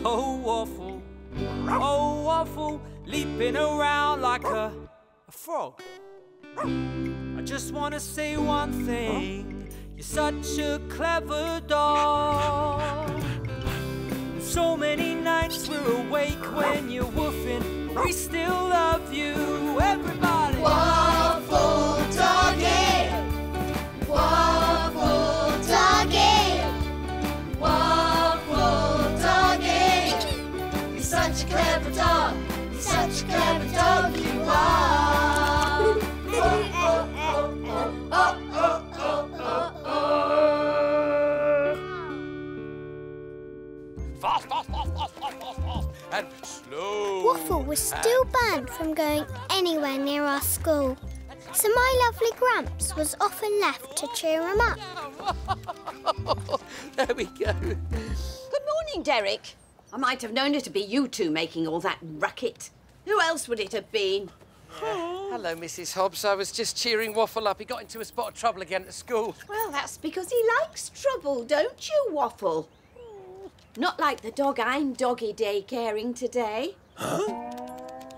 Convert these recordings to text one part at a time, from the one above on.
Oh, Waffle, leaping around like a frog. I just want to say one thing. You're such a clever dog. So many nights we're awake when you're woofing. We still love you, everybody. Waffle Doggy! Waffle Doggy! Waffle Doggy! You're such a clever dog. You're such a clever dog you are. Fast, fast, fast, fast, fast, fast, fast, and slow. Waffle was still banned from going anywhere near our school, so my lovely Gramps was often left to cheer him up. There we go. Good morning, Derek. I might have known it'd be you two making all that racket. Who else would it have been? Hello, Mrs. Hobbs. I was just cheering Waffle up. He got into a spot of trouble again at school. Well, that's because he likes trouble, don't you, Waffle? Not like the dog I'm doggy day caring today. Huh?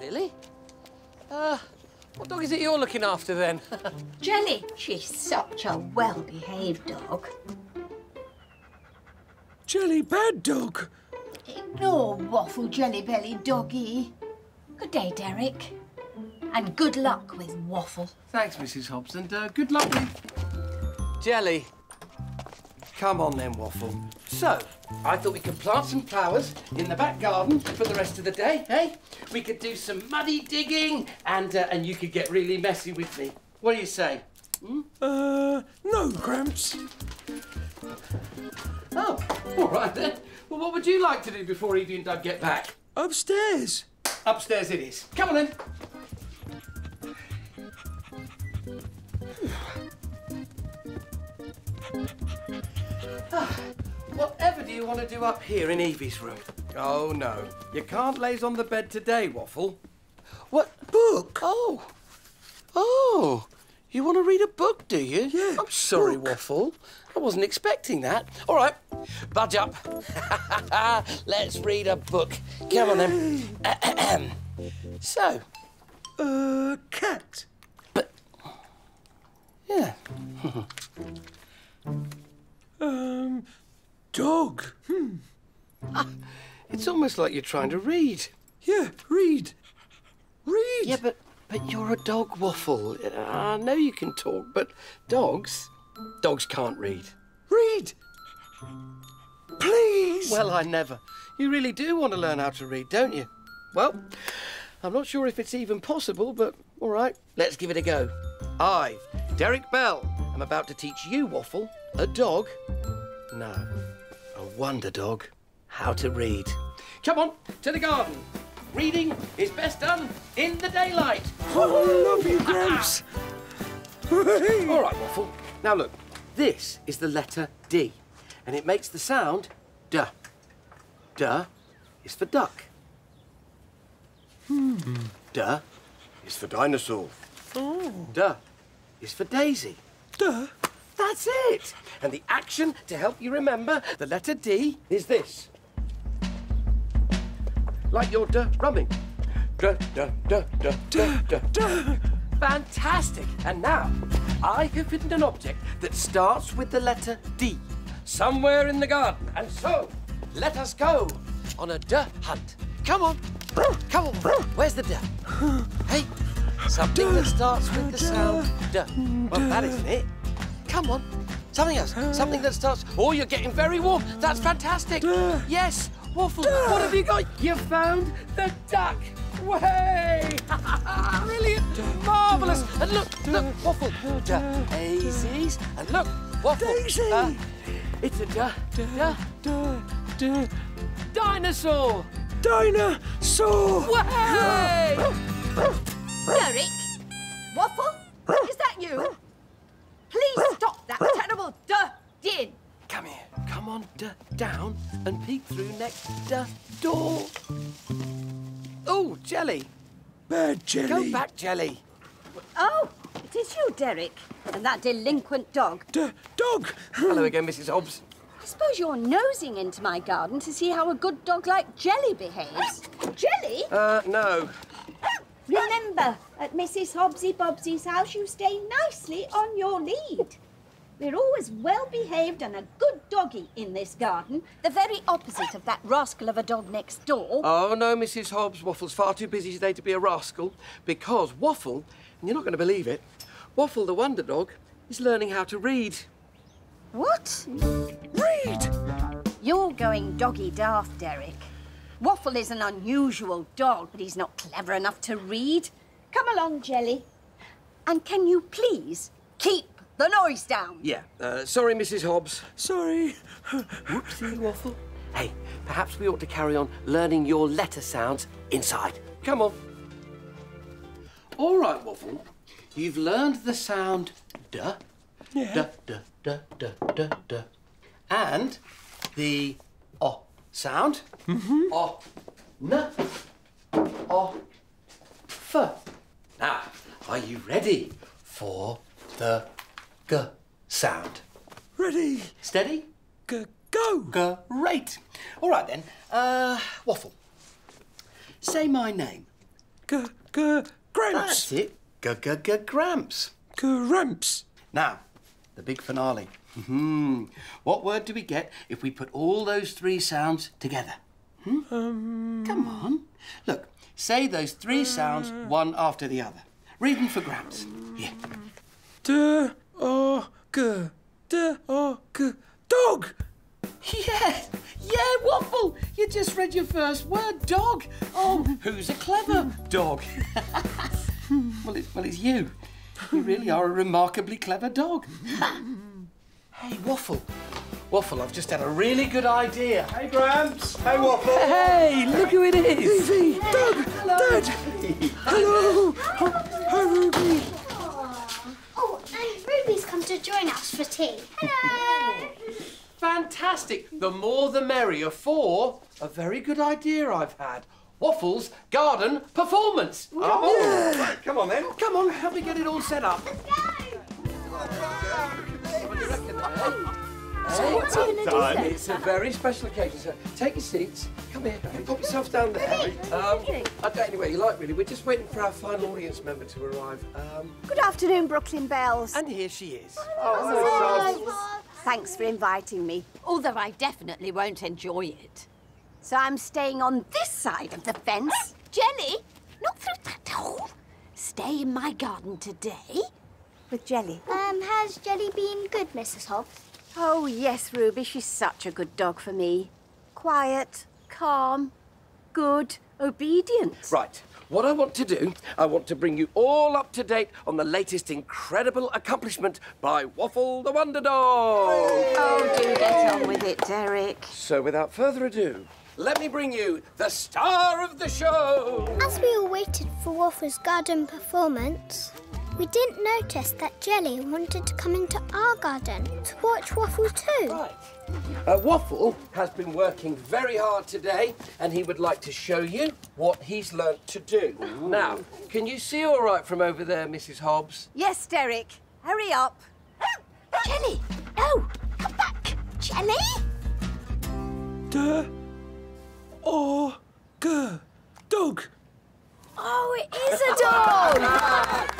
Really? What dog is it you're looking after then? Jelly. She's such a well-behaved dog. Jelly bad dog. Ignore Waffle, Jelly-belly doggy. Good day, Derek. And good luck with Waffle. Thanks, Mrs. Hobbs, and good luck with... Jelly. Come on then, Waffle. So, I thought we could plant some flowers in the back garden for the rest of the day, eh? We could do some muddy digging and you could get really messy with me. What do you say? No, Gramps. Oh, all right then. Well, what would you like to do before Evie and Doug get back? Upstairs. Upstairs it is. Come on then. Whatever do you want to do up here in Evie's room? Oh, no. You can't laze on the bed today, Waffle. What? Book? Oh, you want to read a book, do you? Yeah. I'm sorry, book. Waffle. I wasn't expecting that. All right, budge up. Let's read a book. Come on, then. So. Cat. But... Yeah. Dog. It's almost like you're trying to read. Yeah, read. Read. Yeah, but you're a dog, Waffle. I know you can talk, but dogs can't read. Read. Please. Well, I never. You really do want to learn how to read, don't you? Well, I'm not sure if it's even possible, but all right, let's give it a go. I, Derek Bell, am about to teach you, Waffle, a dog, no, a wonder dog, how to read. Come on, to the garden. Reading is best done in the daylight. Oh, I love you, Gramps. All right, Waffle. Now look, this is the letter D, and it makes the sound D. D is for duck. D is for dinosaur. Oh. D is for daisy. Duh. That's it. And the action to help you remember the letter D is this. Like you're drumming. Duh, duh, duh, duh, duh, duh, duh. Fantastic. And now, I have hidden an object that starts with the letter D somewhere in the garden. And so, let us go on a duh hunt. Come on. Come on. Where's the duh? Hey, something that starts with the sound duh. Well, that isn't it. Come on. Something else. Something that starts... Oh, you're getting very warm. That's fantastic. Duh. Yes. Waffle, what have you got? You found the duck. Way! Brilliant. Marvellous. And look, Waffle. Daisies. And look, Waffle. Daisy. It's a dinosaur. Dinosaur. Way! Derek? Waffle? Is that you? Please stop that terrible din. Come here. Come on, down and peek through next door. Oh, Jelly. Bad Jelly. Go back, Jelly. Oh, it is you, Derek. And that delinquent dog. Dog. Hello again, Mrs. Hobbs. I suppose you're nosing into my garden to see how a good dog like Jelly behaves. Jelly? No. Remember, at Mrs. Hobbsy Bobbsy's house, you stay nicely on your lead. We're always well behaved and a good doggy in this garden, the very opposite of that rascal of a dog next door. Oh, no, Mrs. Hobbs. Waffle's far too busy today to be a rascal because Waffle, and you're not going to believe it, Waffle the Wonderdog is learning how to read. What? Read! You're going doggy daft, Derek. Waffle is an unusual dog, but he's not clever enough to read. Come along, Jelly. And can you please keep the noise down? Yeah, sorry, Mrs. Hobbs. Sorry. Whoopsie, Waffle. Hey, perhaps we ought to carry on learning your letter sounds inside. Come on. All right, Waffle. You've learned the sound D. Yeah. D, D, D, D, D, D. And the O sound. Mm-hmm. O, N, O, F. Now, are you ready for the G sound? Ready. Steady? Go. Great. All right, then. Waffle. Say my name. Gramps. That's it. Gramps. Gramps. Now, the big finale. What word do we get if we put all those three sounds together? Come on. Look, say those three sounds one after the other. Read them for Gramps. Here. D-O-G. D-O-G. Dog. Yeah, Waffle. You just read your first word, dog. Oh, who's a clever dog? Well, it's you. You really are a remarkably clever dog. Hey, Waffle. Waffle, I've just had a really good idea. Hey, Gramps. Hey, Waffle. Hey, look who it is. Ruby. Doug. Dad. Hello. Hi, Ruby. Oh, and Ruby's come to join us for tea. Hello. Fantastic. The more the merrier for a very good idea I've had. Waffle's garden performance. Oh, right, come on then. Come on, help me get it all set up. What's he going to do then? It's a very special occasion, so take your seats. Come here, pop yourself down there. Anyway, you like, really. We're just waiting for our final audience member to arrive. Good afternoon, Brooklyn Bells. And here she is. Thanks for inviting me, although I definitely won't enjoy it. So I'm staying on this side of the fence. Jelly, not through that hole. Stay in my garden today with Jelly. Has Jelly been good, Mrs. Hobbs? Oh, yes, Ruby, she's such a good dog for me. Quiet, calm, good, obedient. Right. What I want to do, I want to bring you all up to date on the latest incredible accomplishment by Waffle the Wonderdog. Oh, do get on with it, Derek. So without further ado, let me bring you the star of the show. As we all waited for Waffle's garden performance, we didn't notice that Jelly wanted to come into our garden to watch Waffle too. Right. Waffle has been working very hard today and he would like to show you what he's learnt to do. Ooh. Now, can you see all right from over there, Mrs. Hobbs? Yes, Derek. Hurry up. Jelly! No! Come back! Jelly! D-O-G. Dog. Oh, it is a dog!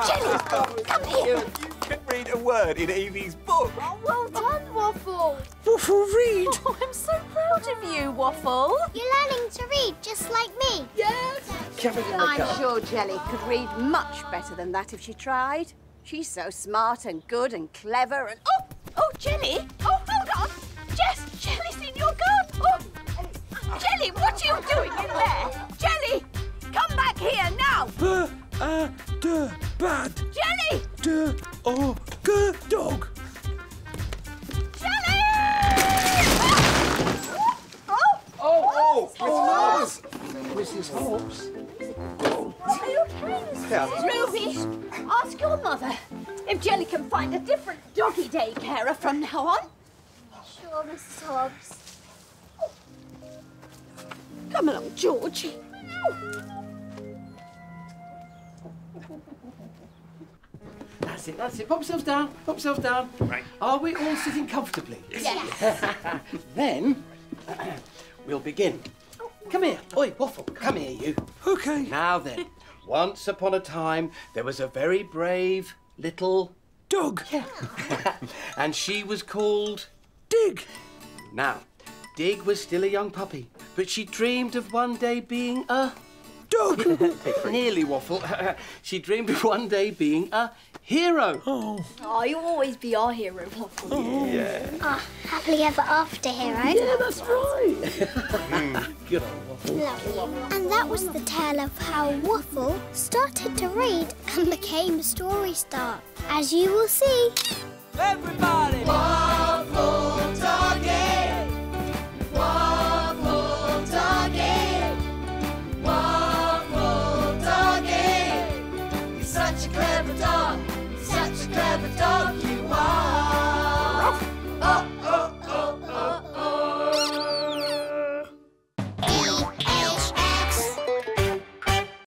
Jelly, come here. You can read a word in Evie's book. Oh, well done, Waffle. Waffle, read. Oh, I'm so proud of you, Waffle. You're learning to read just like me. Yes. I'm I'm sure Jelly could read much better than that if she tried. She's so smart and good and clever and... Oh, Jelly! Oh, hold on! Jess, Jelly's in your garden! Oh, Jelly, what are you doing in there? Jelly! Come back here now! Bad. Jelly! D-O-G. Dog. Jelly! Oh, Mrs. Hobbs. Are you okay? Ruby, ask your mother if Jelly can find a different doggy day carer from now on. Sure, Mrs. Hobbs. Come along, George. That's That's it, that's it. Pop yourselves down, pop yourselves down. Right. Are we all sitting comfortably? Yes. Then, we'll begin. Come here. Oi, Waffle, come here, you. Okay. Now then, once upon a time, there was a very brave little... Dog. Yeah. And she was called... Dig. Now, Dig was still a young puppy, but she dreamed of one day being a... Dog. Nearly, Waffle. She dreamed of one day being a hero. Oh. Oh, you'll always be our hero, Waffle. Ah, happily ever after hero. Yeah, that's right. Good old Waffle. Lovely. And that was the tale of how Waffle started to read and became a story star, as you will see. Everybody! Waffle.